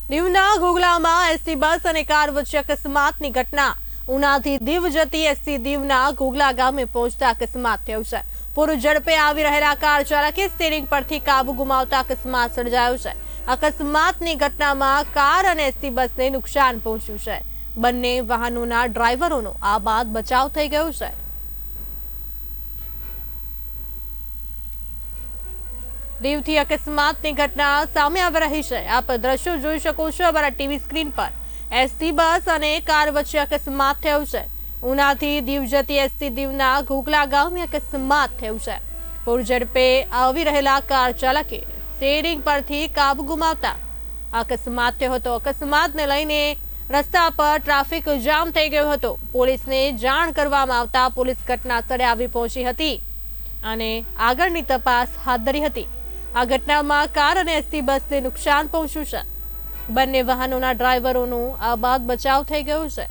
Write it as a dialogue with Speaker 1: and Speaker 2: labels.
Speaker 1: દીવના ઘોઘલામાં ST bus અને car વચ્ચે અકસ્માતની ઘટના। ઉનાથી દીવ જતી એસટી દીવના ઘોઘલા ગામે પહોંચતા અકસ્માત થયો છે। પૂર્વ ઝડપે આવી રહેલા કાર ચાલકે સ્ટીયરિંગ પરથી કાબુ ગુમાવતા અકસ્માત સર્જાયો છે। અકસ્માતની ઘટનામાં કાર અને એસટી બસને નુકસાન પહોંચ્યું છે। બંને વાહનોના ડ્રાઈવરોનો આ બાદ બચાવ થઈ ગયો છે। દીવથી અકસ્માતની ઘટના સામે આવી રહી છે। આપ દ્રશ્યો જોઈ શકો છો અમારા ટીવી સ્ક્રીન પર। એસટી બસ અને કાર વચ્ચે અકસ્માત થયો છે। ઉનાથી દીવ જતી એસટી દીવના ઘોઘલા ગામે અકસ્માત થયો છે। પૂર ઝડપે આવી રહેલા કાર ચાલકે સ્ટીયરિંગ પરથી કાબુ ગુમાવતા અકસ્માત થયો હતો। અકસ્માતને લઈને રસ્તા પર ટ્રાફિક જામ થઈ ગયો હતો। પોલીસને જાણ કરવામાં આવતા પોલીસ ઘટના સ્થળે આવી પહોંચી હતી અને આગળની તપાસ હાથ ધરી હતી। આ ઘટનામાં કાર અને એસટી બસને નુકસાન પહોંચ્યું છે। બંને વાહનોના ડ્રાઈવરોનો આ બાદ બચાવ થઈ ગયો છે।